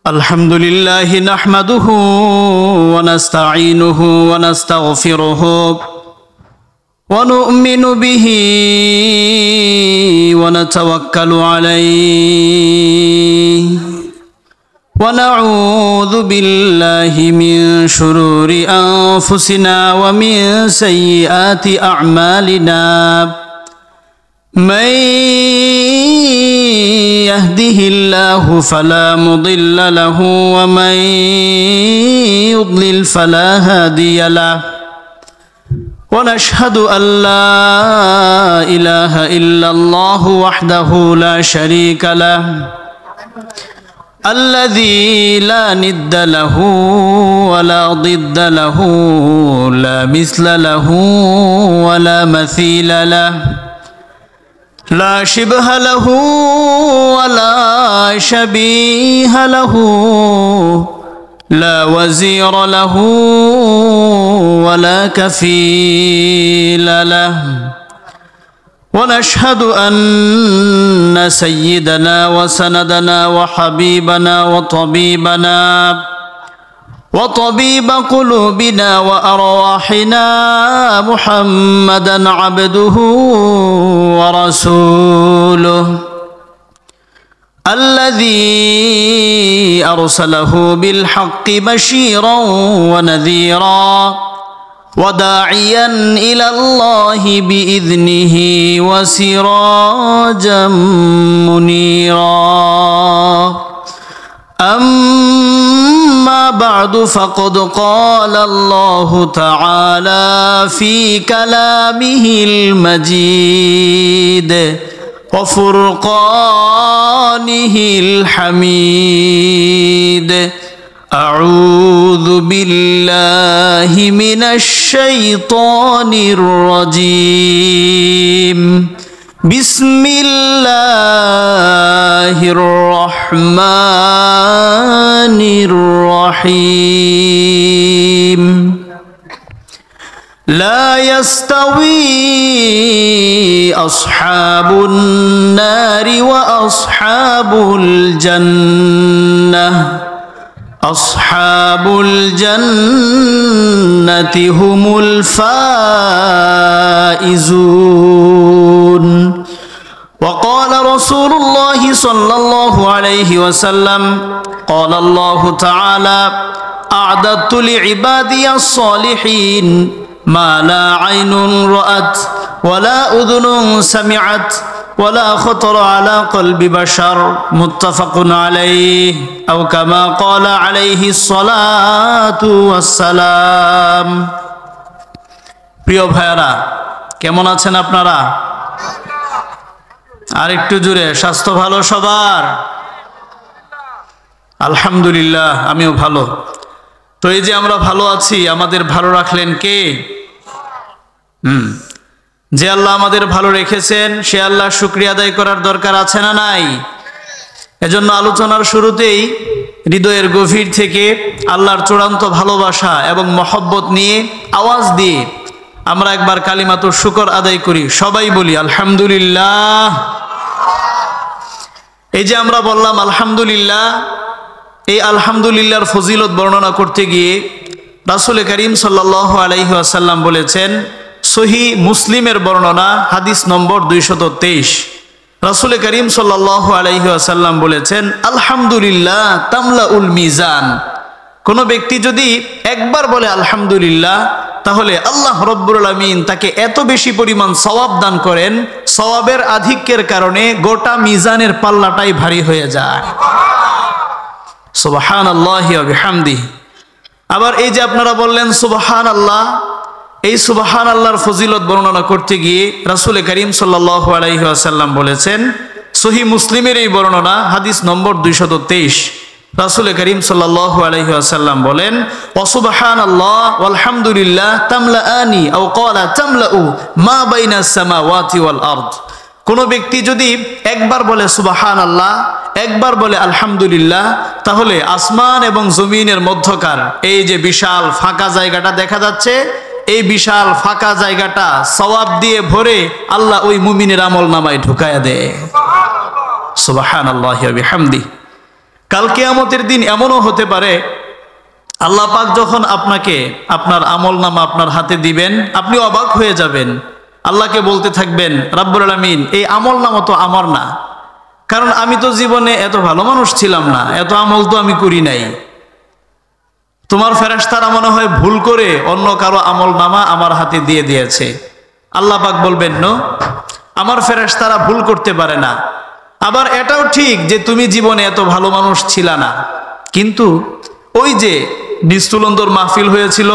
আলহামদুলিল্লাহ নাহমাদুহু ওয়া নাস্তাঈনুহু ওয়া নাস্তাগফিরুহু ওয়া নু'মিনু বিহি ওয়া নাতাওয়াক্কালু আলাইহি ওয়া নাউযু বিল্লাহি মিন শুরুরি আনফুসিনা ওয়া মিন সাইয়্যাতি আ'মালিনা من يهده الله فلا مضل له ومن يضلل فلا هادي له ونشهد أن لا إله إلا الله وحده لا شريك له الذي لا ند له ولا ضد له لا مثل له ولا مثيل له لا شبه له ولا شبيه له لا وزير له ولا كفيل له ونشهد أن سيدنا وسندنا وحبيبنا وطبيب قلوبنا وأرواحنا محمدا عبده ورسوله الذي أرسله بالحق بشيرا ونذيرا وداعيا إلى الله بإذنه وسراجا منيرا أما بعد فقد قال الله تعالى في كلامه المجيد وفرقانه الحميد أعوذ بالله من الشيطان الرجيم بسم الله الرحمن الرحيم لا يستوي أصحاب النار وأصحاب الجنة أصحاب الجنة هم الفائزون وقال رسول الله صلى الله عليه وسلم قال الله تعالى أعددت لعبادي الصالحين ما لا عين رأت ولا أذن سمعت ولا خطر على قلب بشر متفق عليه أو كما قال عليه الصلاة والسلام প্রিয় ভাইরা কেমন আছেন আপনারা আর একটু জোরে স্বাস্থ্য ভালো সবার আলহামদুলিল্লাহ আমিও ভালো তো এই যে আমরা ভালো আছি আমাদের ভালো রাখলেন কে যে আল্লাহ আমাদের ভালো রেখেছেন সে আল্লাহ শুকরিয়া আদায় করার দরকার আছে না নাই এজন্য আলোচনার শুরুতেই হৃদয়ের গভীর থেকে আল্লাহর চূড়ান্ত ভালোবাসা এবং মহব্বত নিয়ে আওয়াজ দিয়ে আমরা একবার কালিমাতুর শুকর আদায় করি সবাই বলি আলহামদুলিল্লাহ এই যে আমরা বললাম আলহামদুলিল্লাহ এই আলহামদুলিল্লাহর ফজিলত বর্ণনা করতে গিয়ে রাসূল করিম সাল্লাল্লাহু আলাইহি ওয়াসাল্লাম বলেছেন সহিহ মুসলিমের বর্ণনা হাদিস নম্বর 223 রাসূল করিম সাল্লাল্লাহু আলাইহি ওয়াসাল্লাম বলেছেন আলহামদুলিল্লাহ তামলাউল মিজান কোন ব্যক্তি যদি একবার বলে আলহামদুলিল্লাহ তাহলে আল্লাহ রাব্বুল আলামিন তাকে এত বেশি পরিমাণ সওয়াব দান করেন সওয়াবের আধিক্যের কারণে গোটা মিজানের পাল্লাটাই ভারী হয়ে যায় সুবহানাল্লাহি ওয়া বিহামদিহি আবার এই যে আপনারা বললেন সুবহানাল্লাহ এই সুবহানাল্লাহর ফজিলত বর্ণনা করতে গিয়ে রাসূল করিম সাল্লাল্লাহু আলাইহি ওয়াসাল্লাম বলেছেন সহিহ মুসলিমের এই বর্ণনা হাদিস নম্বর 223 রাসূল করিম সাল্লাল্লাহু আলাইহি ওয়াসাল্লাম বলেন ওয়া সুবহানাল্লাহ ওয়ালহামদুলিল্লাহ তামলাআনি আও ক্বালা তামলাউ মা বাইনাস সামাওয়াতি ওয়াল আরদ কোন ব্যক্তি যদি একবার বলে সুবহানাল্লাহ একবার বলে আলহামদুলিল্লাহ তাহলে আসমান এবং জমিনের মধ্যকার এই যে বিশাল ফাঁকা জায়গাটা দেখা যাচ্ছে এই বিশাল ফাঁকা জায়গাটা সওয়াব দিয়ে ভরে আল্লাহ ওই মুমিনের আমলনামায় ঢুকায়া দেয় সুবহানাল্লাহি ওয়া বিহামদিহি। কাল কিয়ামতের দিন এমনও হতে পারে আল্লাহ পাক যখন আপনাকে আপনার আমলনামা আপনার হাতে দিবেন, আপনি অবাক হয়ে যাবেন। আল্লাহকে বলতে থাকবেন, রাব্বুল আলামিন এই আমলনামা তো আমার না, কারণ আমি তো জীবনে এত ভালো মানুষ ছিলাম না, এত আমল তো আমি করি নাই। তোমার ফেরেশতারা মনে হয় ভুল করে অন্য কারো আমলনামা আমার হাতে দিয়ে দিয়েছে। আল্লাহ পাক বলবেন, নো, আমার ফেরেশতারা ভুল করতে পারে না। আবার এটাও ঠিক যে তুমি জীবনে এত ভালো মানুষ ছিলা না, কিন্তু ওই যে নিস্তুলন্দর মাহফিল হয়েছিল,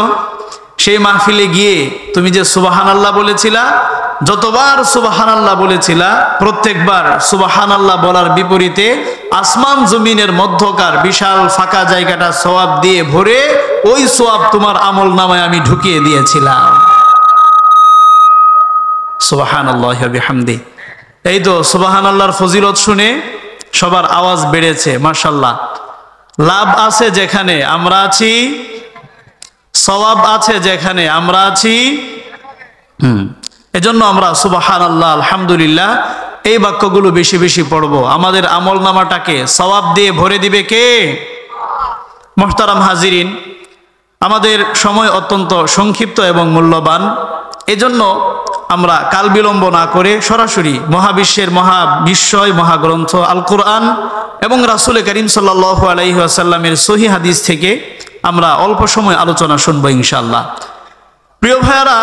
সেই মাহফিলে গিয়ে তুমি যে সুবহানাল্লাহ বলেছিলা, যতবার সুবহানাল্লাহ বলেছিলা প্রত্যেকবার সুবহানাল্লাহ বলার বিপরীতে আসমান জমিনের মধ্যকার বিশাল ফাঁকা জায়গাটা সওয়াব দিয়ে ভরে ওই সওয়াব তোমার আমলনামায় আমি ঢুকিয়ে দিয়েছিলাম। সুবহানাল্লাহি ওয়া বিহামদিহি। এই তো সুবহানাল্লাহর ফজিলত শুনে সবার আওয়াজ বেড়েছে, মাশাআল্লাহ। লাভ আছে যেখানে আমরা আছি, সওয়াব আছে যেখানে আমরা আছি। এজন্য আমরা সুবহানাল্লাহ, আলহামদুলিল্লাহ এই বাক্যগুলো বেশি বেশি পড়ব। আমাদের আমলনামাটাকে সওয়াব দিয়ে ভরে দিবে কে? মুহতারাম হাজিরিন, আমাদের সময় অত্যন্ত সংক্ষিপ্ত এবং মূল্যবান। এজন্য আমরা কাল বিলম্ব না করে সরাসরি মহাবিশ্বের মহাবিশ্বয় মহাগ্রন্থ আল কোরআন এবং রাসূল করিম সাল্লাল্লাহু আলাইহি ওয়াসাল্লামের সহিহ হাদিস থেকে আমরা অল্প সময় আলোচনা শুনবো ইনশাআল্লাহ। প্রিয় ভাইয়ারা,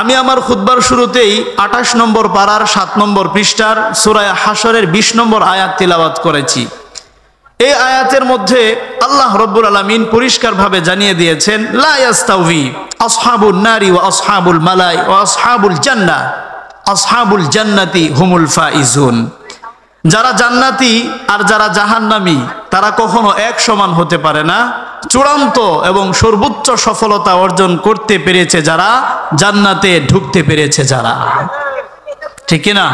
আমি আমার খুতবার শুরুতেই 28 নম্বর পারার 7 নম্বর পৃষ্ঠার সূরা হাশরের 20 নম্বর আয়াত তিলাওয়াত করেছি। এই আয়াতের মধ্যে আল্লাহ রাব্বুল আলামিন পরিষ্কারভাবে জানিয়ে দিয়েছেন, লা ইয়াস্তাউই আসহাবুন নারি ওয়া আসহাবুল মালাই ওয়া আসহাবুল জান্নাহ, আসহাবুল জান্নাতি হুমুল ফাইজুন। যারা জান্নাতি আর যারা জাহান্নামী তারা কখনো এক সমান হতে পারে না। চূড়ান্ত এবং সর্বোচ্চ সফলতা অর্জন করতে পেরেছে যারা, জান্নাতে ঢুকতে পেরেছে যারা। ঠিক না?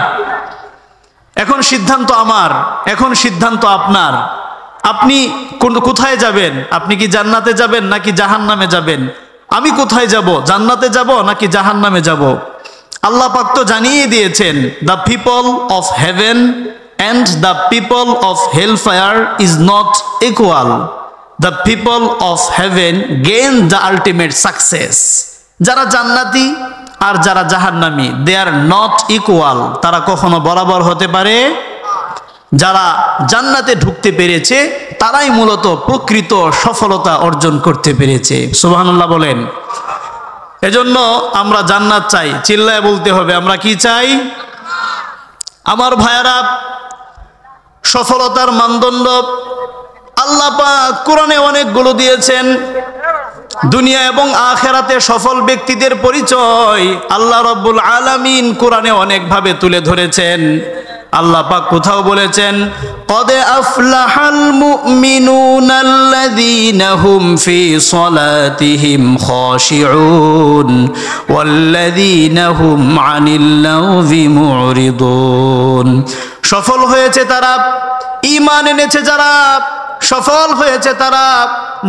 এখন সিদ্ধান্ত আমার, এখন সিদ্ধান্ত আপনার। আপনি কোথায় যাবেন? আপনি কি জান্নাতে যাবেন নাকি জাহান্নামে যাবেন? আমি কোথায় যাব? জান্নাতে যাব নাকি জাহান্নামে যাব? আল্লাহ পাক তো জানিয়ে দিয়েছেন, the people of haven and the people of hellfire is not equal. The people of heaven gain the ultimate success. যারা জান্নাতি আর যারা জাহান্নামী, they are not equal. তারা কখনো বরাবর হতে পারে? যারা জান্নাতে ঢুকতে পেরেছে তারাই মূলত প্রকৃত সফলতা অর্জন করতে পেরেছে। সুবহানাল্লাহ বলেন। এজন্য আমরা জান্নাত চাই, চিল্লায় বলতে হবে আমরা কি চাই? আমার ভাইয়ারা, সফলতার মানদণ্ড আল্লাহ পাক কোরআনে অনেকগুলো দিয়েছেন। দুনিয়া এবং আখিরাতে সফল ব্যক্তিদের পরিচয় আল্লাহ রাব্বুল আলামিন কোরআনে অনেকভাবে তুলে ধরেছেন। আল্লাহ পাক কোথাও বলেছেন, কদ আফলাহাল মুমিনুনাল্লাযীনা হুম ফি সলাতিহিম খাশিউন ওয়াল্লাযীনা হুম আনিল লাগবি মুরিদুন। সফল হয়েছে তারা, ঈমান এনেছে যারা, সফল হয়েছে তারা,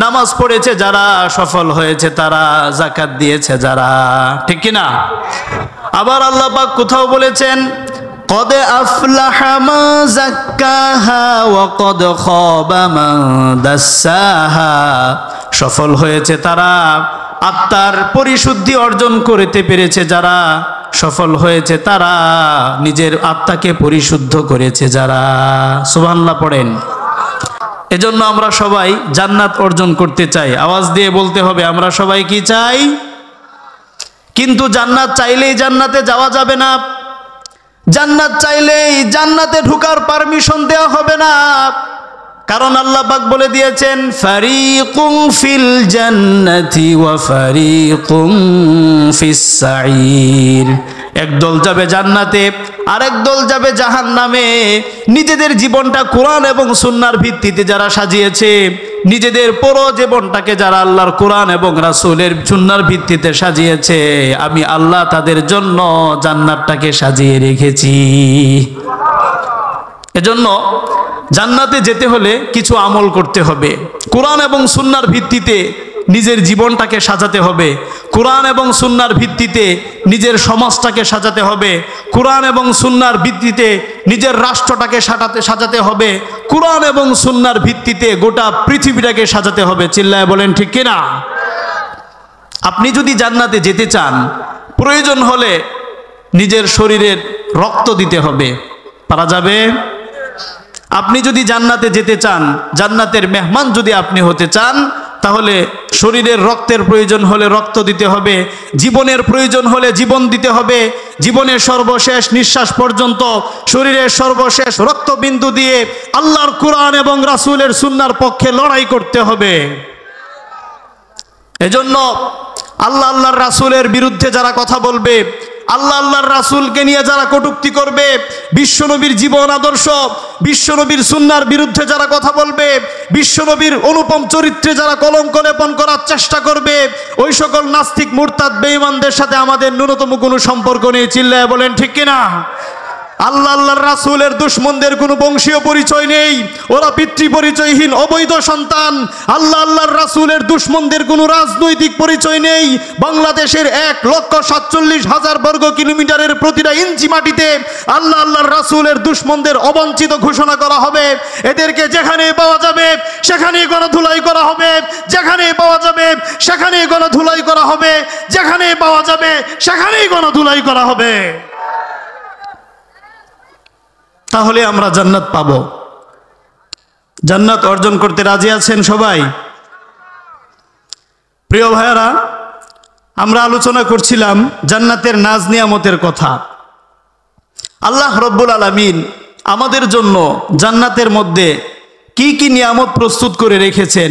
নামাজ পড়েছে যারা, সফল হয়েছে তারা, যাকাত দিয়েছে যারা। ঠিক কি না? আবার আল্লাহ পাক কোথাও বলেছেন, কদ আফলাহা মান যাক্কাহা ওয়া কদ খাবা মান দাসসাহা। সফল হয়েছে তারা, আত্মার পরিশুদ্ধি অর্জন করতে পেরেছে যারা, সফল হয়েছে তারা, নিজের আত্মাকে পরিশুদ্ধ করেছে যারা। সুবহানাল্লাহ পড়েন। এজন্য আমরা সবাই জান্নাত অর্জন করতে চাই। আওয়াজ দিয়ে বলতে হবে, আমরা সবাই কি চাই? কিন্তু জান্নাত চাইলেই জান্নাতে যাওয়া যাবে না। জান্নাত চাইলেই জান্নাতে ঢোকার পারমিশন দেওয়া হবে না। কারণ আল্লাহ পাক বলে দিয়েছেন, ফারিকুম ফিল জান্নাতি ওয়া ফারিকুম ফিস সাঈর। একদল যাবে জান্নাতে, আরেক দল যাবে জাহান্নামে। নিজেদের জীবনটা কোরআন এবং সুন্নাহর ভিত্তিতে যারা সাজিয়েছে, নিজেদের পুরো জীবনটাকে যারা আল্লাহর কোরআন এবং রাসূলের সুন্নাহর ভিত্তিতে সাজিয়েছে, আমি আল্লাহ তাদের জন্য জান্নাতটাকে সাজিয়ে রেখেছি। এজন্য জান্নাতে যেতে হলে কিছু আমল করতে হবে। কোরআন এবং সুন্নাহর ভিত্তিতে নিজের জীবনটাকে সাজাতে হবে, কোরআন এবং সুন্নাহর ভিত্তিতে নিজের সমাজটাকে সাজাতে হবে, কোরআন এবং সুন্নাহর ভিত্তিতে নিজের রাষ্ট্রটাকে সাজাতে হবে, কোরআন এবং সুন্নাহর ভিত্তিতে গোটা পৃথিবীটাকে সাজাতে হবে। চিল্লায় বলেন ঠিক কিনা? আপনি যদি জান্নাতে যেতে চান, প্রয়োজন হলে নিজের শরীরের রক্ত দিতে হবে। পারা যাবে? আপনি যদি জান্নাতে যেতে চান, জান্নাতের মেহমান যদি আপনি হতে চান, তাহলে শরীরের রক্তের প্রয়োজন হলে রক্ত দিতে হবে, জীবনের প্রয়োজন হলে জীবন দিতে হবে, জীবনের সর্বশেষ নিঃশ্বাস পর্যন্ত শরীরের সর্বশেষ রক্তবিন্দু দিয়ে আল্লাহর কোরআন এবং রাসূলের সুন্নাহর পক্ষে লড়াই করতে হবে। এজন্য আল্লাহর রাসূলের বিরুদ্ধে যারা কথা বলবে, আল্লাহর রাসূলকে নিয়ে যারা কটূক্তি করবে, বিশ্বনবীর জীবন আদর্শ, বিশ্বনবীর সুন্নাহর বিরুদ্ধে যারা কথা বলবে, বিশ্বনবীর অনুপম চরিত্রে যারা কলঙ্ক লেপন করার চেষ্টা করবে, ওই সকল নাস্তিক মুরতাদ বেঈমানদের সাথে আমাদের ন্যূনতম কোনো সম্পর্ক নেই। চিল্লায় বলেন ঠিক কিনা? আল্লাহর রাসূলের দুশমনদের কোনো বংশীয় পরিচয় নেই, ওরা পিতৃ পরিচয়হীন অবৈধ সন্তান। আল্লাহর রাসূলের দুশমনদের কোনো রাজনৈতিক পরিচয় নেই। বাংলাদেশের 1,47,000 বর্গ কিলোমিটারের প্রতিটা ইঞ্চি মাটিতে আল্লাহর রাসূলের দুশমনদের অবঞ্চিত ঘোষণা করা হবে। এদেরকে যেখানে পাওয়া যাবে সেখানেই গণধুলাই করা হবে, যেখানে পাওয়া যাবে সেখানেই গণধুলাই করা হবে, যেখানে পাওয়া যাবে সেখানেই গণধুলাই করা হবে। তাহলে আমরা জান্নাত পাবো। জান্নাত অর্জন করতে রাজি আছেন সবাই? প্রিয় ভাইয়ারা, আমরা আলোচনা করছিলাম জান্নাতের নাজ নিয়ামতের কথা। আল্লাহ রব্বুল আলামিন আমাদের জন্য জান্নাতের মধ্যে কি কি নিয়ামত প্রস্তুত করে রেখেছেন,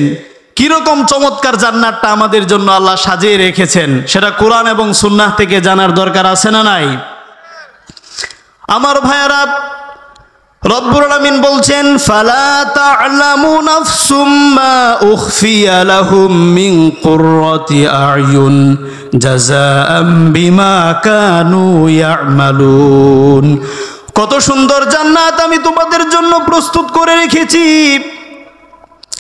কিরকম চমৎকার জান্নাতটা আমাদের জন্য আল্লাহ সাজিয়ে রেখেছেন, সেটা কোরআন এবং সুন্নাহ থেকে জানার দরকার আছে না নাই? আমার ভাইয়ারা, রব্বুল আলামিন বলছেন, ফালা তা'লামু নাফসুম মা উখফিয়া লাহুম মিন কুররাতি আ'য়ুন জাযাআম বিমা কানু ইয়া'মালুন। কত সুন্দর জান্নাত আমি তোমাদের জন্য প্রস্তুত করে রেখেছি,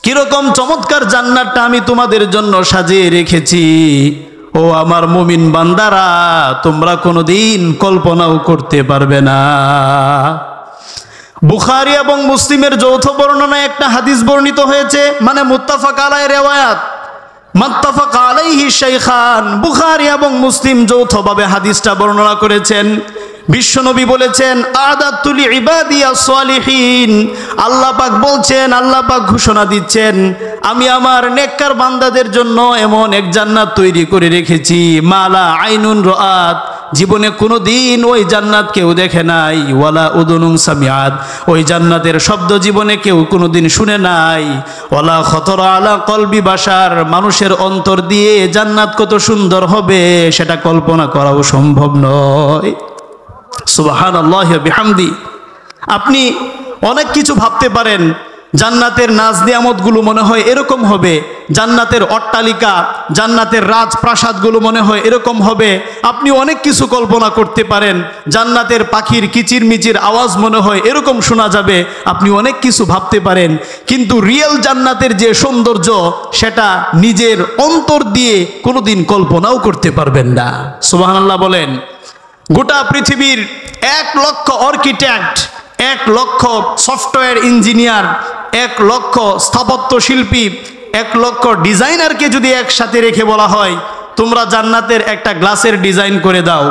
কিরকম চমৎকার জান্নাতটা আমি তোমাদের জন্য সাজিয়ে রেখেছি। ও আমার মুমিন বান্দারা, তোমরা কোনোদিন কল্পনাও করতে পারবে না। বুখারী এবং মুসলিমের যৌথ বর্ণনায় একটা হাদিস বর্ণিত হয়েছে, মানে মুত্তাফাক আলাইহি রিওয়ায়াত, মুত্তাফাক আলাইহি শাইখান। বুখারী এবং মুসলিম যৌথভাবে হাদিসটা বর্ণনা করেছেন। বিশ্বনবী বলেছেন, আদাতু লিইবাদিয়াস সালিহিন। আল্লাহ পাক বলছেন, আল্লাহ পাক ঘোষণা দিচ্ছেন, আমি আমার নেককার বান্দাদের জন্য এমন এক জান্নাত তৈরি করে রেখেছি, মালা আইনুন রাআত, জীবনে কোনোদিন ওই জান্নাত কেউ দেখে নাই, ওয়ালা উদুনুন সামিআত, ওই জান্নাতের শব্দ জীবনে কেউ কোনোদিন শুনে নাই, ওয়ালা খতরা আলা কলবি বাশার, মানুষের অন্তর দিয়ে জান্নাত কত সুন্দর হবে সেটা কল্পনা করাও সম্ভব নয়। সুবহানাল্লাহি ওয়া বিহামদি। আপনি অনেক কিছু ভাবতে পারেন, জান্নাতের নাজ নিয়ামতগুলো মনে হয় এরকম হবে, জান্নাতের অট্টালিকা, জান্নাতের রাজপ্রাসাদগুলো মনে হয় এরকম হবে। আপনি অনেক কিছু কল্পনা করতে পারেন, জান্নাতের পাখির কিচিরমিচির আওয়াজ মনে হয় এরকম শোনা যাবে, আপনি অনেক কিছু ভাবতে পারেন। কিন্তু রিয়েল জান্নাতের যে সৌন্দর্য, সেটা নিজের অন্তর দিয়ে কোনোদিন কল্পনাও করতে পারবেন না। সুবহানাল্লাহ বলেন। গোটা পৃথিবীর 1 লক্ষ আর্কিটেক্ট, 1 লক্ষ সফটওয়্যার ইঞ্জিনিয়ার, 1 লক্ষ স্থাপত্য শিল্পী, 1 লক্ষ ডিজাইনারকে যদি একসাথে রেখে বলা হয়, তোমরা জান্নাতের একটা গ্লাসের ডিজাইন করে দাও,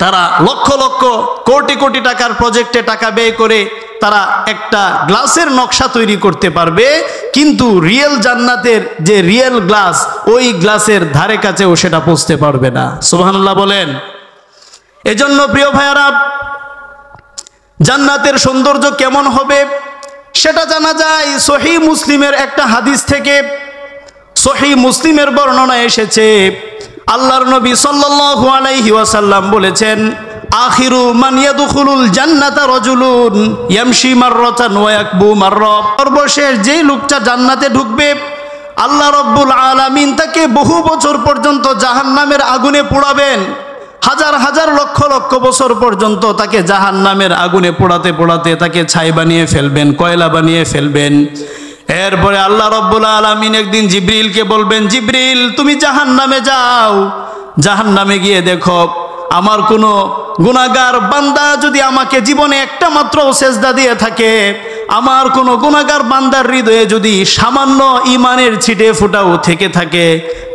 তারা লক্ষ লক্ষ কোটি কোটি টাকার প্রজেক্টে টাকা ব্যয় করে তারা একটা গ্লাসের নকশা তৈরি করতে পারবে, কিন্তু রিয়েল জান্নাতের যে রিয়েল গ্লাস, ওই গ্লাসের ধারে কাছেও সেটা পৌঁছতে পারবে না। সুবহানাল্লাহ বলেন। এজন্য প্রিয় ভাইয়ারা, জান্নাতের সৌন্দর্য কেমন হবে সেটা জানা যায় সহিহ মুসলিমের একটা হাদিস থেকে। সহিহ মুসলিমের বর্ণনা এসেছে, আল্লাহর নবী সাল্লাল্লাহু আলাইহি ওয়াসাল্লাম বলেছেন, আখিরু মান ইয়াদখুলুল জান্নাতা রাজুলুন ইয়ামশি মাররাতান ওয়া ইয়াকবু মাররা। সর্বশেষ যেই লোকটা জান্নাতে ঢুকবে, আল্লাহ রাব্বুল আলামিন তাকে বহু বছর পর্যন্ত জাহান্নামের আগুনে পোড়াবেন। হাজার হাজার লক্ষ লক্ষ বছর পর্যন্ত তাকে জাহান্নামের আগুনে পোড়াতে পোড়াতে তাকে ছাই বানিয়ে ফেলবেন, কয়লা বানিয়ে ফেলবেন। এরপরে আল্লাহ রাব্বুল আলামিন একদিন জিবরিলকে বলবেন, জিবরিল তুমি জাহান্নামে যাও, জাহান্নামে গিয়ে দেখো আমার কোনো গুনাহগার বান্দা যদি আমাকে জীবনে একটা মাত্র সেজদা দিয়ে থাকে, আমার কোনো গুনাহগার বান্দার হৃদয়ে যদি সামান্য ঈমানের ছিটে ফোঁটাও থেকে থাকে,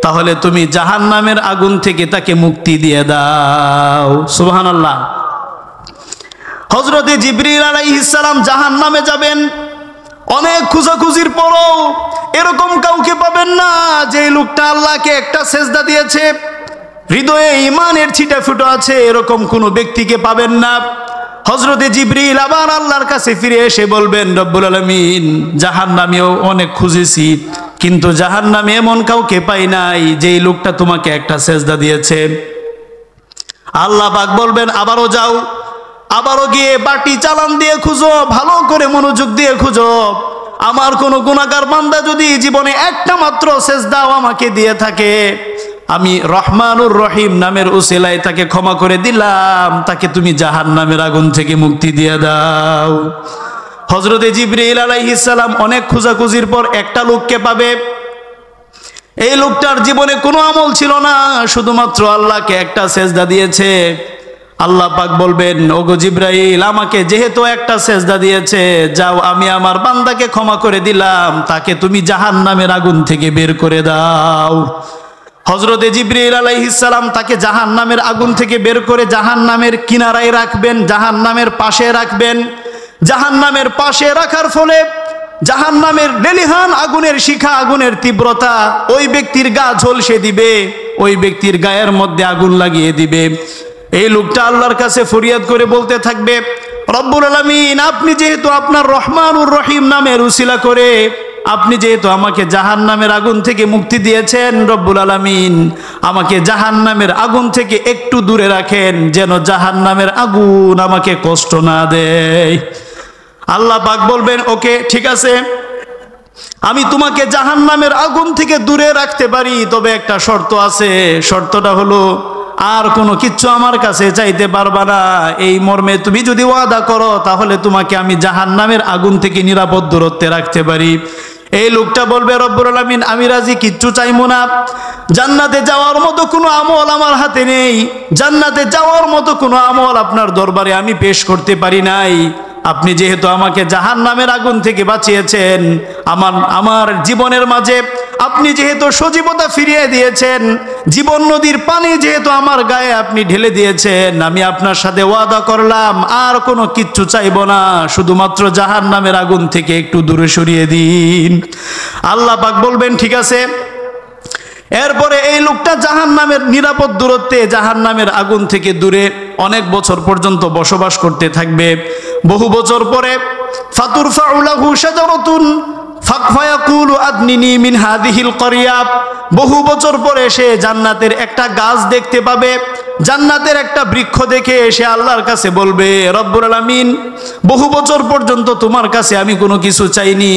তাহলে তুমি জাহান্নামের আগুন থেকে তাকে মুক্তি দিয়ে দাও। সুবহানাল্লাহ। হযরতে জিবরিল আলাইহিস সালাম জাহান্নামে যাবেন, অনেক খোঁজাখুঁজির পরও এরকম কাউকে পাবেন না যে লোকটা আল্লাহকে একটা সেজদা দিয়েছে, হৃদয়ে ঈমানের ছিটা ফুটো আছে, এরকম কোনো ব্যক্তিকে পাবেন না। হযরতে জিবরিল আবার আল্লাহর কাছে ফিরে এসে বলবেন, রব্বুল আলামিন জাহান্নামেও অনেক খুঁজেছি, কিন্তু জাহান্নামে এমন কাউকে পাই নাই যেই লোকটা তোমাকে একটা সেজদা দিয়েছে। আল্লাহ পাক বলবেন, আবারও যাও, আবারও গিয়ে বাটি চালান দিয়ে খুঁজো, ভালো করে মনোযোগ দিয়ে খুঁজো, আমার কোনো গুনাহগার বান্দা যদি জীবনে একটা মাত্র সেজদাও আমাকে দিয়ে থাকে, আমি রহমানুর রহিম নামের উসিলায় তাকে ক্ষমা করে দিলাম, তাকে তুমি জাহান্নামের আগুন থেকে মুক্তি দিয়ে দাও। হযরতে জিবরিল আলাইহিস সালাম অনেক খোঁজাখুঁজির পর একটা লোককে পাবে। এই লোকটার জীবনে কোনো আমল ছিল না, শুধুমাত্র আল্লাহকে একটা সেজদা দিয়েছে। আল্লাহ পাক বলবেন, ওগো জিবরাইল আমাকে যেহেতু একটা সেজদা দিয়েছে, যাও আমি আমার বান্দাকে ক্ষমা করে দিলাম, তাকে তুমি জাহান্নামের আগুন থেকে বের করে দাও। হযরতে জিবরিল আলাইহিস সালাম তাকে জাহান্নামের আগুন থেকে বের করে জাহান্নামের কিনারায় রাখবেন, জাহান্নামের পাশে রাখবেন। জাহান্নামের পাশে রাখার ফলে জাহান্নামের লেলিহান আগুনের শিখা, আগুনের তীব্রতা ওই ব্যক্তির গা ঝলসে দিবে, ওই ব্যক্তির গায়ের মধ্যে আগুন লাগিয়ে দিবে। এই লোকটা আল্লাহর কাছে ফরিয়াদ করে বলতে থাকবে, রব্বুল আলামিন আপনি যেহেতু আপনার রহমানুর রহিম নামের উসিলা করে আপনি যেহেতু আমাকে জাহান্নামের আগুন থেকে মুক্তি দিয়েছেন, রব্বুল আলামিন আমাকে জাহান্নামের আগুন থেকে একটু দূরে রাখেন, যেন জাহান্নামের আগুন আমাকে কষ্ট না দেয়। আল্লাহ পাক বলবেন, ওকে ঠিক আছে, আমি তোমাকে জাহান্নামের আগুন থেকে দূরে রাখতে পারি, তবে একটা শর্ত আছে, শর্তটা হলো আর কোনো কিচ্ছু আমার কাছে চাইতে পারবা না। এই মর্মে তুমি যদি ওয়াদা করো, তাহলে তোমাকে আমি জাহান্নামের আগুন থেকে নিরাপদ দূরত্বে রাখতে পারি। এই লোকটা বলবে, রব্বুল আলামিন আমি রাজি, কিচ্ছু চাইবো না, জান্নাতে যাওয়ার মতো কোনো আমল আমার হাতে নেই, জান্নাতে যাওয়ার মতো কোনো আমল আপনার দরবারে আমি পেশ করতে পারি নাই। আপনি যেহেতু আমাকে জাহান্নামের আগুন থেকে বাঁচিয়েছেন, আমার জীবনের মাঝে আপনি যেহেতু সজীবতা ফিরিয়ে দিয়েছেন, জীবন নদীর পানি যেহেতু আমার গায়ে আপনি ঢেলে দিয়েছেন, আমি আপনার সাথে ওয়াদা করলাম আর কোনো কিচ্ছু চাইবো না, শুধুমাত্র জাহান্নামের আগুন থেকে একটু দূরে সরিয়ে দিন। আল্লাহ পাক বলবেন, ঠিক আছে। এরপরে এই লোকটা জাহান্নামের নিরাপদ দূরত্বে, জাহান্নামের আগুন থেকে দূরে অনেক বছর পর্যন্ত বসবাস করতে থাকবে। বহু বছর পরে ফাতুরফাউ লাহু শাজারাতুন ফায়াকুলু আদনিনি মিন হাযিহিল ক্বরিয়া, বহু বছর পরে সে জান্নাতের একটা গাছ দেখতে পাবে, জান্নাতের একটা বৃক্ষ দেখে সে আল্লাহর কাছে বলবে, রব্বুল আলামিন বহু বছর পর্যন্ত তোমার কাছে আমি কোনো কিছু চাইনি,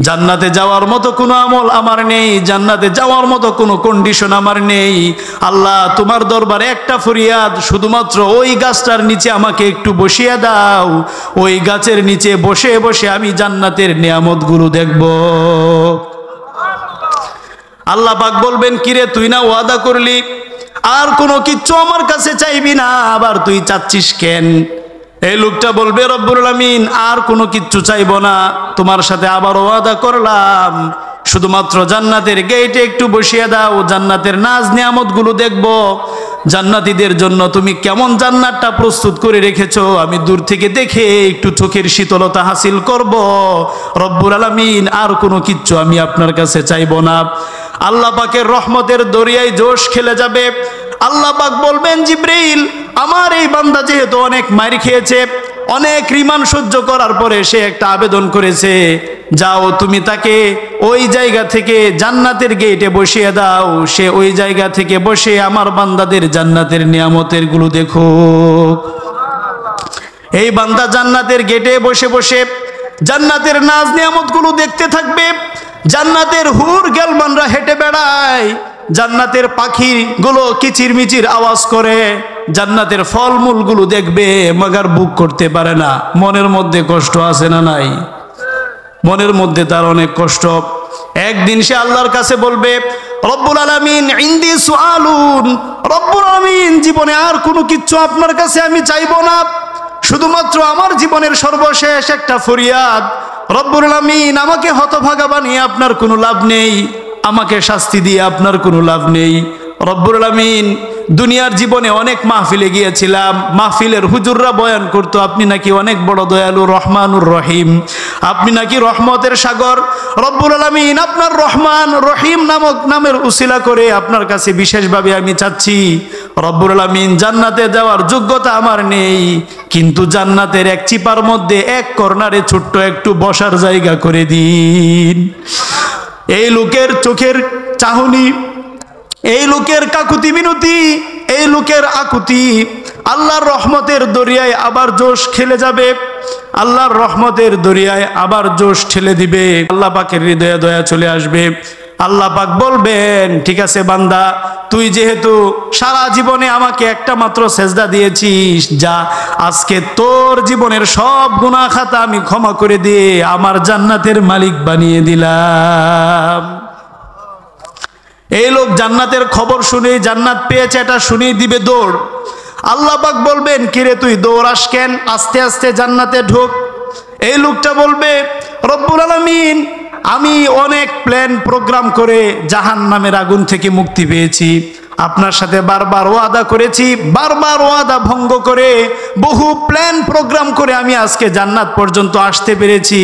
জান্নাতে যাওয়ার মতো কোনো আমল আমার নেই, জান্নাতে যাওয়ার মতো কোনো কন্ডিশন আমার নেই, আল্লাহ তোমার দরবারে একটা ফরিয়াদ, শুধুমাত্র ওই গাছটার নিচে আমাকে একটু বসিয়ে দাও, ওই গাছের নিচে বসে বসে আমি জান্নাতের নিয়ামতগুলো দেখব। আল্লাহ পাক বলবেন, কিরে তুই না ওয়াদা করলি আর কোনো কিচ্ছু আমার কাছে চাইবি না, আবার তুই চাচ্ছিস কেন? এই লোকটা বলবে, রব্বুল আলামিন আর কোনো কিচ্ছু চাইবো না, তোমার সাথে আবার ওয়াদা করলাম, শুধুমাত্র জান্নাতের গেটে একটু বসিয়ে দাও, জান্নাতের নাজ নিয়ামতগুলো দেখব, জান্নাতীদের জন্য তুমি কেমন জান্নাতটা প্রস্তুত করে রেখেছো আমি দূর থেকে দেখে একটু চোখের শীতলতা হাসিল করব। রব্বুল আলামিন আর কোনো কিচ্ছু আমি আপনার কাছে চাইবো না। আল্লাহ পাকের রহমতের দরিয়ায় জোশ খেলে যাবে। আল্লাহ পাক বলবেন, জিবরাইল আমার এই বান্দা যেহেতু অনেক মার খেয়েছে, অনেক রিমান্ড সহ্য করার পরে সে একটা আবেদন করেছে, যাও তুমি তাকে ওই জায়গা থেকে জান্নাতের গেটে বসিয়ে দাও, সে ওই জায়গা থেকে বসে আমার বান্দাদের জান্নাতের নিয়ামতের গুলো দেখো। এই বান্দা জান্নাতের গেটে বসে বসে জান্নাতের নাজ নিয়ামত গুলো দেখতে থাকবে। জান্নাতের হুর গেলমানরা হেঁটে বেড়ায়, জান্নাতের পাখিগুলো কিচিরমিচির আওয়াজ করে, জান্নাতের ফলমূলগুলো দেখবে, মাগার বুক করতে পারে না, মনের মধ্যে কষ্ট আছে না নাই? মনের মধ্যে তার অনেক কষ্ট। একদিন সে আল্লাহর কাছে বলবে, রব্বুল আলামিন ইনদি সুআলুন, রব্বুল আলামিন জীবনে আর কোনো কিচ্ছু আপনার কাছে আমি চাইবো না, শুধুমাত্র আমার জীবনের সর্বশেষ একটা ফরিয়াদ, রব্বুল আলামিন আমাকে হতভাগা বানিয়ে আপনার কোনো লাভ নেই, আমাকে শাস্তি দিয়ে আপনার কোনো লাভ নেই। রব্বুল আলামিন দুনিয়ার জীবনে অনেক মাহফিলে গিয়েছিলাম, মাহফিলের হুজুররা বয়ান করতো আপনি নাকি অনেক বড় দয়ালু রহমানুর রহিম, আপনি নাকি রহমতের সাগর। রব্বুল আলামিন আপনার রহমান রহিম নামক নামের উসিলা করে আপনার কাছে বিশেষভাবে আমি চাচ্ছি, রব্বুল আলামিন জান্নাতে যাওয়ার যোগ্যতা আমার নেই, কিন্তু জান্নাতের এক চিপার মধ্যে এক কর্নারে ছোট্ট একটু বসার জায়গা করে দিন। এই লোকের চোখের চাহনি, এই লোকের কাকুতি মিনতি, এই লোকের আকুতি আল্লাহর রহমতের দরিয়ায় আবার জোশ খেলে যাবে, আল্লাহর রহমতের দরিয়ায় আবার জোশ ঠেলে দিবে, আল্লাহ পাকের হৃদয়ে দয়া চলে আসবে। আল্লাহ পাক বলবেন, ঠিক আছে বান্দা, তুই যেহেতু সারা জীবনে আমাকে একটা মাত্র সেজদা দিয়েছিস, যা আজকে তোর জীবনের সব গুনাহ খাতা আমি ক্ষমা করে দিয়ে আমার জান্নাতের মালিক বানিয়ে দিলাম। এই লোক জান্নাতের খবর শুনে, জান্নাত পেয়েছে এটা শুনেই দিবে দৌড়। আল্লাহ পাক বলবেন, কিরে তুই দৌড়াস কেন, আস্তে আস্তে জান্নাতে ঢোক। এই লোকটা বলবে, রব্বুল আলামিন আমি অনেক প্ল্যান প্রোগ্রাম করে জাহান্নামের আগুন থেকে মুক্তি পেয়েছি, আপনার সাথে বারবার ওয়াদা করেছি, বারবার ওয়াদা ভঙ্গ করে বহু প্ল্যান প্রোগ্রাম করে আমি আজকে জান্নাত পর্যন্ত আসতে পেরেছি,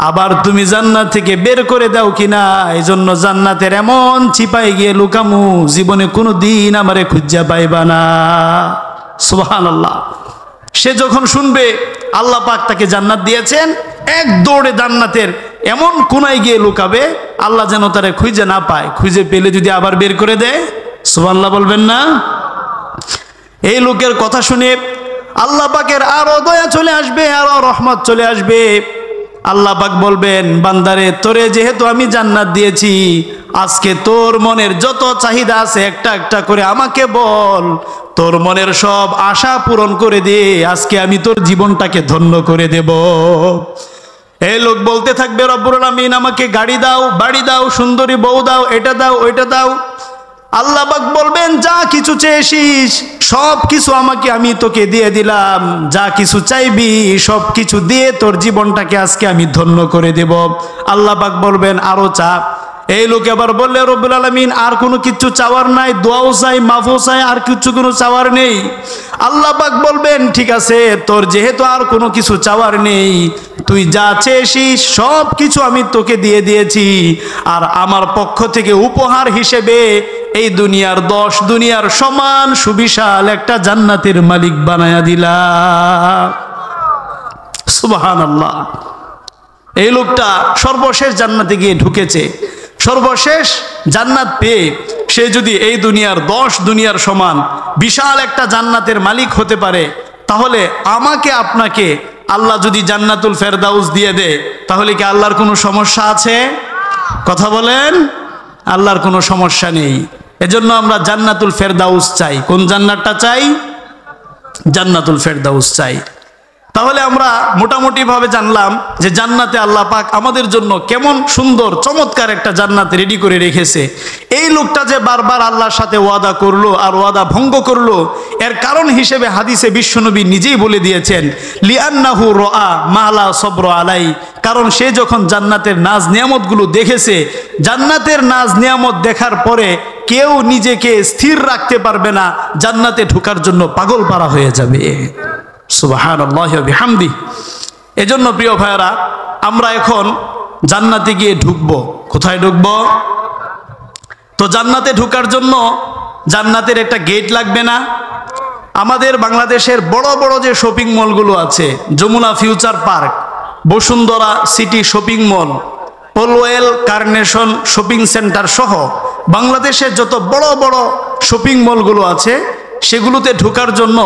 আবার তুমি জান্নাত থেকে বের করে দাও কিনা, এই জন্য জান্নাতের এমন চিপায় গিয়ে লুকামু জীবনে কোনো দিন আমারে খুঁজা পাইবা না। সুবহানাল্লাহ। সে যখন শুনবে আল্লাহ পাক তাকে জান্নাত দিয়েছেন, এক দৌড়ে জান্নাতের এমন কোনায় গিয়ে লুকাবে আল্লাহ যেন তারে খুঁজে না পায়, খুঁজে পেলে যদি আবার বের করে দেয়। সুবহানাল্লাহ বলবেন না? এই লোকের কথা শুনে আল্লাহ পাকের আরো দয়া চলে আসবে, আরো রহমত চলে আসবে। আল্লাহ পাক বলবেন, বান্দারে তোরে যেহেতু আমি জান্নাত দিয়েছি, আজকে তোর মনের যত চাহিদা আছে একটা একটা করে আমাকে বল, তোর মনের সব আশা পূরণ করে দে, আজকে আমি তোর জীবনটাকে ধন্য করে দেব। এই লোক বলতে থাকবে, রব্বুল আলামিন আমাকে গাড়ি দাও, বাড়ি দাও, সুন্দরী বউ দাও, এটা দাও, ওইটা দাও। আল্লাহ পাক বলবেন, যা কিছু চেয়েছিস সব কিছু আমাকে আমি তোকে দিয়ে দিলাম, যা কিছু চাইবি সব কিছু দিয়ে তোর জীবনটাকে আজকে আমি ধন্য করে দেব। আল্লাহ পাক বলবেন, আরো চা। এই লোক আবার বললে, রব্বুল আলামিন আর কোনো কিছু চাওয়ার নাই, দোয়াও চাই, মাফও চাই, আর কিছু কোনো চাওয়ার নেই। আল্লাহ পাক বলবেন, ঠিক আছে, তোর যেহেতু আর কোনো কিছু চাওয়ার নেই, তুই যা চেয়েছিস সব কিছু আমি তোকে দিয়ে দিয়েছি, আর আমার পক্ষ থেকে উপহার হিসেবে এই দুনিয়ার 10 দুনিয়ার সমান সুবিশাল একটা জান্নাতের মালিক বানায়া দিলাম। সুবহানাল্লাহ। এই লোকটা সর্বশেষ জান্নাতে গিয়ে ঢুকেছে, সর্বশেষ জান্নাত পেয়ে সে যদি এই দুনিয়ার 10 দুনিয়ার সমান বিশাল একটা জান্নাতের মালিক হতে পারে, তাহলে আমাকে আপনাকে আল্লাহ যদি জান্নাতুল ফেরদাউস দিয়ে দেয়, তাহলে কি আল্লাহর কোনো সমস্যা আছে? কথা বলেন। আল্লাহর কোনো সমস্যা নেই। এজন্য আমরা জান্নাতুল ফেরদাউস চাই। কোন জান্নাতটা চাই? জান্নাতুল ফেরদাউস চাই। তাহলে আমরা মোটামুটি ভাবে জানলাম যে জান্নাতে আল্লাহ পাক আমাদের জন্য কেমন সুন্দর চমৎকার একটা জান্নাত রেডি করে রেখেছে। এই লোকটা যে বারবার আল্লাহর সাথে ওয়াদা করলো আর ওয়াদা ভঙ্গ করলো, এর কারণ হিসেবে হাদিসে বিশ্বনবী নিজেই বলে দিয়েছেন, লিআন্নাহু রাআ মা লা সবর আলাই, কারণ সে যখন জান্নাতের নাজ নিয়ামতগুলো দেখেছে, জান্নাতের নাজ নিয়ামত দেখার পরে কেউ নিজেকে স্থির রাখতে পারবে না, জান্নাতে ঢোকার জন্য পাগল পারা হয়ে যাবে। সুবহানাল্লাহি ওয়া বিহামদি। এজন্য প্রিয় ভাইরা, আমরা এখন জান্নাতে গিয়ে ঢুকবো। কোথায় ঢুকবো? তো জান্নাতে ঢোকার জন্য জান্নাতের একটা গেট লাগবে না? আমাদের বাংলাদেশের বড় বড় যে শপিং মলগুলো আছে, Jamuna future park, Bashundhara city shopping mall, Polwel carnation shopping center সহ বাংলাদেশের যত বড় বড় শপিং মলগুলো আছে, সেগুলোতে ঢোকার জন্য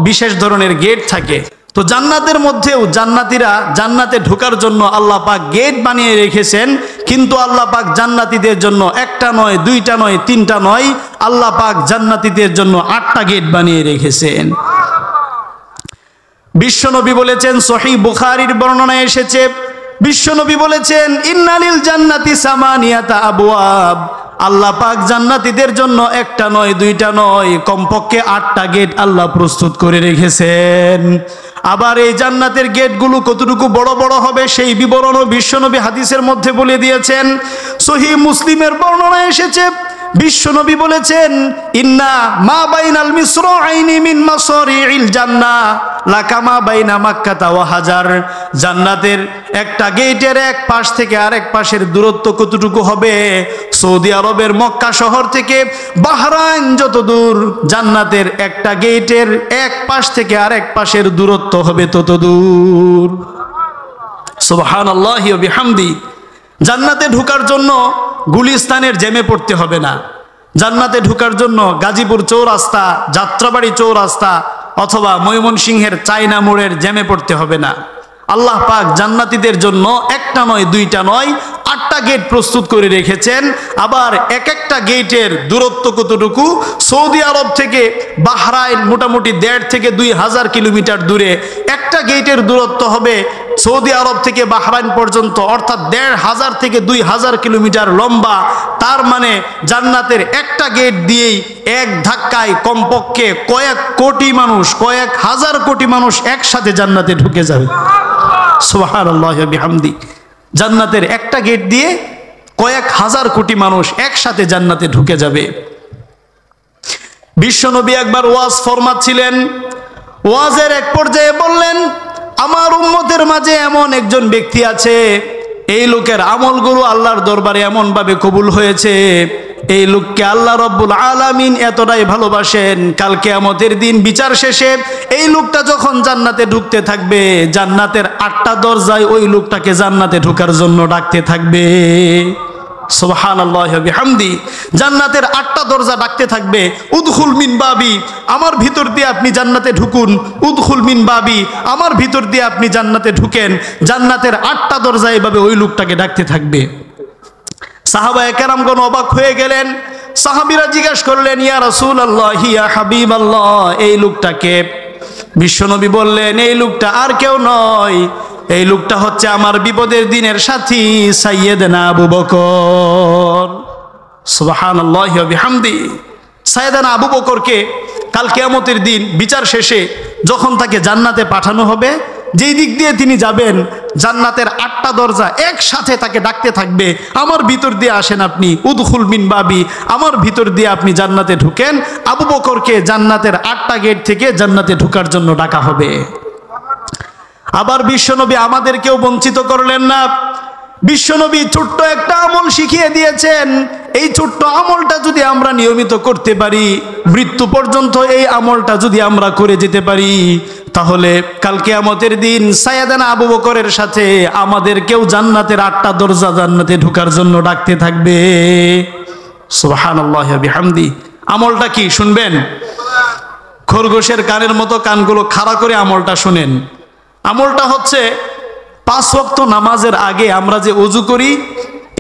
বিশেষ ধরনের গেট থাকে। তো জান্নাতের মধ্যেও জান্নাতীরা জান্নাতে ঢোকার জন্য আল্লাহ পাক গেট বানিয়ে রেখেছেন, কিন্তু আল্লাহ পাক জান্নাতীদের জন্য একটা নয়, দুইটা নয়, তিনটা নয়, আল্লাহ পাক জান্নাতীদের জন্য 8টা গেট বানিয়ে রেখেছেন। বিশ্বনবী বলেছেন, সহিহ বুখারীর বর্ণনায় এসেছে, বিশ্বনবী বলেছেন ইন্নালিল জান্নাতি সামানিয়াতা আবওয়াব, আল্লাহ পাক জান্নাতীদের জন্য একটা নয় দুইটা নয় কমপক্ষে 8টা গেট আল্লাহ প্রস্তুত করে রেখেছেন। আবার এই জান্নাতের গেটগুলো কতটুকু বড় বড় হবে সেই বিবরণও বিশ্বনবী হাদিসের মধ্যে বলে দিয়েছেন। সহিহ মুসলিমের বর্ণনায় এসেছে বিশ্বনবী বলেছেন ইন্না মা বাইনাল মিসরাইনি মিন মাসারিইল জান্নাহ লাকামা বাইনা মাক্কাতা ওয়া হাজার, জান্নাতের একটা গেটের এক পাশ থেকে আরেক পাশের দূরত্ব কতটুকু হবে, সৌদি আরবের মক্কা শহর থেকে বাহরাইন যত দূর, জান্নাতের একটা গেটের এক পাশ থেকে আরেক পাশের দূরত্ব হবে তত দূর। সুবহানাল্লাহি ওয়া বিহামদি। জান্নাতে ঢোকার জন্য গুলিস্তানের জ্যামে পড়তে হবে না। জান্নাতে ঢোকার জন্য গাজীপুর চৌরাস্তা, যাত্রাবাড়ি চৌরাস্তা অথবা ময়মনসিংহের চায়না মোড়ের জ্যামে পড়তে হবে না। আল্লাহ পাক জান্নাতীদের জন্য একটা নয় দুইটা নয় 8টা গেট প্রস্তুত করে রেখেছেন। আবার এক একটা গেটের দূরত্ব কতটুকু, সৌদি আরব থেকে বাহরাইন মোটামুটি 1.5 থেকে 2,000 কিলোমিটার দূরে, একটা গেটের দূরত্ব হবে সৌদি আরব থেকে বাহরাইন পর্যন্ত, অর্থাৎ 1,500 থেকে 2,000 কিলোমিটার লম্বা। তার মানে জান্নাতের একটা গেট দিয়েই এক ধাক্কায় কমপক্ষে কয়েক কোটি মানুষ, কয়েক হাজার কোটি মানুষ একসাথে জান্নাতে ঢুকে যাবে। সুবহানাল্লাহি ওয়া বিহামদি। জান্নাতের একটা গেট দিয়ে কয়েক হাজার কোটি মানুষ একসাথে জান্নাতে ঢুকে যাবে। বিশ্বনবী একবার ওয়াজ ফরমাচ্ছিলেন, ওয়াজের এক পর্যায়ে বললেন আমার উম্মতের মাঝে এমন একজন ব্যক্তি আছে, এই লোকের আমলগুলো আল্লাহর দরবারে এমন ভাবে কবুল হয়েছে, এই লোককে আল্লাহ রব্বুল আলামিন এতটাই ভালোবাসেন, কাল কিয়ামতের দিন বিচার শেষে এই লোকটা যখন জান্নাতে ঢুকতে থাকবে, জান্নাতের 8টা দরজায় ওই লোকটাকে জান্নাতে ঢোকার জন্য ডাকতে থাকবে। সুবহানাল্লাহি ওয়া বিহামদি। জান্নাতের 8টা দরজা ডাকতে থাকবে, উদখুল মিন বাবি, আমার ভিতর দিয়ে আপনি জান্নাতে ঢুকুন, উদখুল মিন বাবি, আমার ভিতর দিয়ে আপনি জান্নাতে ঢুকেন। জান্নাতের 8টা দরজা এভাবে ওই লোকটাকে ডাকতে থাকবে। সাহাবায়ে কেরামগণ অবাক হয়ে গেলেন। সাহাবীরা জিজ্ঞাসা করলেন ইয়া রাসূলুল্লাহ ইয়া হাবিবাল্লাহ, এই লোকটাকে? বিশ্বনবী বললেন এই লোকটা আর কেউ নয়, এই লোকটা হচ্ছে আমার বিপদের দিনের সাথী সাইয়েদনা আবু বকর। সুবহানাল্লাহি ওয়া বিহামদি। সাইয়েদনা আবু বকরকে কাল কিয়ামতের দিন বিচার শেষে যখন তাকে জান্নাতে পাঠানো হবে, যেই দিক দিয়ে তিনি যাবেন জান্নাতের 8টা দরজা একসাথে তাকে ডাকতে থাকবে, আমার ভিতর দিয়ে আসেন আপনি, উদখুল মিন বাবি, আমার ভিতর দিয়ে আপনি জান্নাতে ঢুকেন। আবু বকরকে জান্নাতের 8টা গেট থেকে জান্নাতে ঢোকার জন্য ডাকা হবে। আবার বিশ্বনবী আমাদেরকেও বঞ্চিত করলেন না। বিশ্বনবী ছোট্ট একটা আমল শিখিয়ে দিয়েছেন, এই ছোট্ট আমলটা যদি আমরা নিয়মিত করতে পারি, মৃত্যু পর্যন্ত এই আমলটা যদি আমরা করে যেতে পারি, তাহলে কাল কিয়ামতের দিন সাইয়েদনা আবু বকরের সাথে আমাদেরকেও জান্নাতের 8টা দরজা জান্নাতে ঢোকার জন্য ডাকতে থাকবে। সুবহানাল্লাহি ওয়া বিহামদি। আমলটা কি শুনবেন? খরগোশের কানের মতো কানগুলো খাড়া করে আমলটা শুনেন। আমলটা হচ্ছে 5 ওয়াক্ত নামাজের আগে আমরা যে ওযু করি,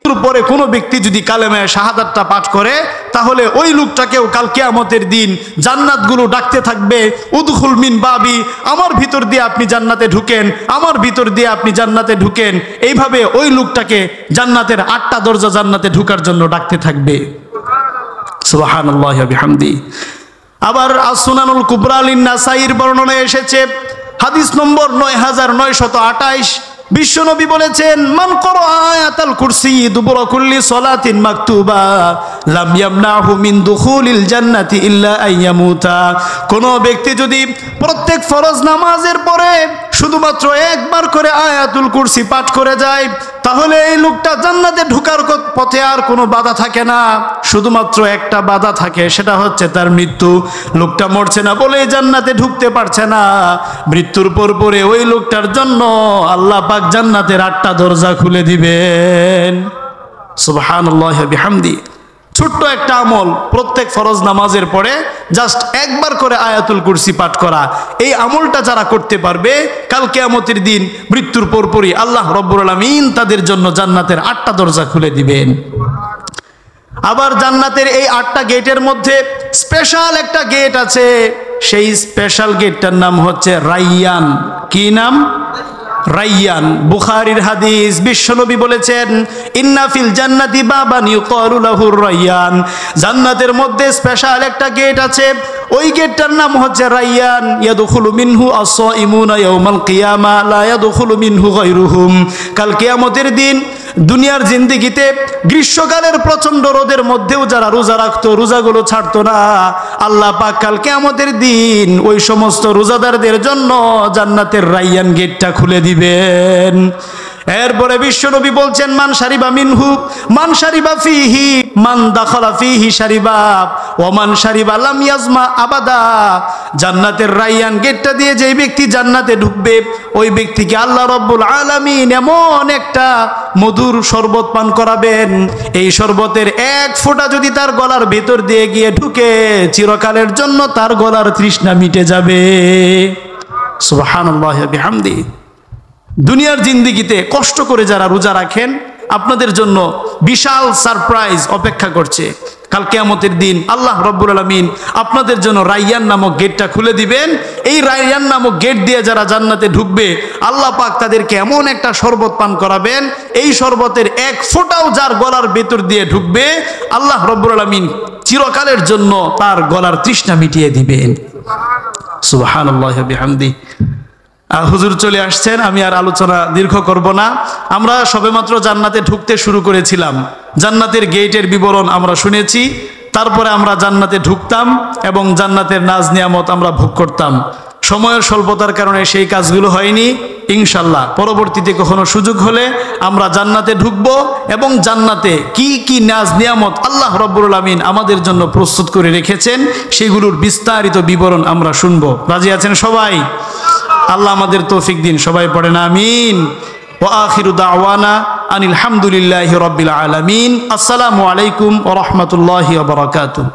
এর পরে কোনো ব্যক্তি যদি কালেমা শাহাদাতটা পাঠ করে, তাহলে ওই লোকটাকেও কাল কিয়ামতের দিন জান্নাতগুলো ডাকতে থাকবে, উদখুল মিন বাবি, আমার ভিতর দিয়ে আপনি জান্নাতে ঢুকেন, আমার ভিতর দিয়ে আপনি জান্নাতে ঢুকেন। এইভাবে ওই লোকটাকে জান্নাতের 8টা দরজা জান্নাতে ঢোকার জন্য ডাকতে থাকবে। সুবহানাল্লাহি ওয়া বিহামদি। আবার আসুনানুল কুবরা লিন নাসাইর বর্ণনায় এসেছে, হাদিস নম্বর 9928, বিশ্বনবী বলেছেন মান করা আয়াতুল কুরসি দুবুরা কুল্লি সালাতিন মাকতুবা লাম ইয়ামনাহু মিন দুখুলিল জান্নাতি ইল্লা আইয়ামুতা। কোন ব্যক্তি যদি প্রত্যেক ফরজ নামাজের পরে শুধুমাত্র একবার করে আয়াতুল কুরসি পাঠ করে যায়, তাহলে এই লোকটা জান্নাতে ঢোকার পথে আর কোনো বাধা থাকে না, শুধুমাত্র একটা বাধা থাকে, সেটা হচ্ছে তার মৃত্যু। লোকটা মরছে না বলে জান্নাতে ঢুকতে পারছে না, মৃত্যুর পরে ওই লোকটার জন্য আল্লাহ পাক জান্নাতের 8টা দরজা খুলে দিবেন। সুবহানাল্লাহি ওয়া বিহামদি। ছোট্ট একটা আমল, প্রত্যেক ফরজ নামাজের পরে জাস্ট একবার করে আয়াতুল কুরসি পাঠ করা, এই আমলটা যারা করতে পারবে কাল কিয়ামতের দিন মৃত্যুর পরপরই আল্লাহ রব্বুল আলামিন তাদের জন্য জান্নাতের 8টা দরজা খুলে দিবেন। আবার জান্নাতের এই 8টা গেটের মধ্যে স্পেশাল একটা গেট আছে, সেই স্পেশাল গেটটার নাম হচ্ছে রাইয়ান। কি নাম? রাইয়ান, বুখারীর হাদিস। বিশ্বনবী বলেছেন ইন্না ফিল জান্নাতি বাবান ইউকালু লাহুর রাইয়ান, জান্নাতের মধ্যে স্পেশাল একটা গেট আছে, ওই গেটটার নাম হচ্ছে রাইয়ান। ইয়াদখুলু মিনহু আস-সাইমুনা ইয়াউমাল কিয়ামা লা ইয়াদখুলু মিনহু গায়রুহুম। কাল কিয়ামতের দিন দুনিয়ার জিন্দেগিতে গ্রীষ্মকালের প্রচন্ড রোদের মধ্যেও যারা রোজা রাখতো, রোজাগুলো ছাড়তো না, আল্লাহ পাক কাল কিয়ামতের দিন ওই সমস্ত রোজাদারদের জন্য জান্নাতের রাইয়ান গেটটা খুলে দিবেন। এরপরে বিশ্বনবী বলছেন মান শারিবা মিনহু মান শারিবা ফিহি মান দাখালা ফিহি শারিবা ওয়া মান শারিবা লাম ইয়াজমা আবাদা। জান্নাতের রাইয়ান গেটটা দিয়ে যেই ব্যক্তি জান্নাতে ঢুকবে, ওই ব্যক্তিকে আল্লাহ রাব্বুল আলামিন এমন একটা মধুর শরবত পান করাবেন, এই শরবতের এক ফোঁটা যদি তার গলার ভেতর দিয়ে গিয়ে ঢুকে, চিরকালের জন্য তার গলার তৃষ্ণা মিটে যাবে। সুবহানাল্লাহি ওয়া বিহামদিহি। দুনিয়ার জিন্দেগিতে কষ্ট করে যারা রোজা রাখেন, আপনাদের জন্য বিশাল সারপ্রাইজ অপেক্ষা করছে। কাল কিয়ামতের দিন আল্লাহ রাব্বুল আলামিন আপনাদের জন্য রাইয়ান নামক গেটটা খুলে দিবেন। এই রাইয়ান নামক গেট দিয়ে যারা জান্নাতে ঢুকবে, আল্লাহ পাক তাদেরকে এমন একটা শরবত পান করাবেন, এই শরবতের এক ফোঁটাও যার গলার ভেতর দিয়ে ঢুকবে, আল্লাহ রাব্বুল আলামিন চিরকালের জন্য তার গলার তৃষ্ণা মিটিয়ে দিবেন। সুবহানাল্লাহি ওয়া বিহামদিহি। হুজুর চলে আসছেন, আমি আর আলোচনা দীর্ঘ করব না। আমরা সবেমাত্র জান্নাতে ঢুকতে শুরু করেছিলাম, জান্নাতের গেটের বিবরণ আমরা শুনেছি, তারপরে আমরা জান্নাতে ঢুকতাম এবং জান্নাতের নাজ নিয়ামত আমরা ভোগ করতাম। সময়ের স্বল্পতার কারণে সেই কাজগুলো হয়নি। ইনশাল্লাহ পরবর্তীতে কখনো সুযোগ হলে আমরা জান্নাতে ঢুকবো এবং জান্নাতে কি কি নাজ নিয়ামত আল্লাহ রাব্বুল আলামিন আমাদের জন্য প্রস্তুত করে রেখেছেন, সেগুলোর বিস্তারিত বিবরণ আমরা শুনবো। রাজি আছেন সবাই? আল্লাহ আমাদের তৌফিক দিন। সবাই পড়েন আমিন। ওয়া আখিরু দাওয়ানা আনিল হামদুলিল্লাহি রাব্বিল আলামিন। আসসালামু আলাইকুম ওয়া রাহমাতুল্লাহি ওয়া বারাকাতুহু।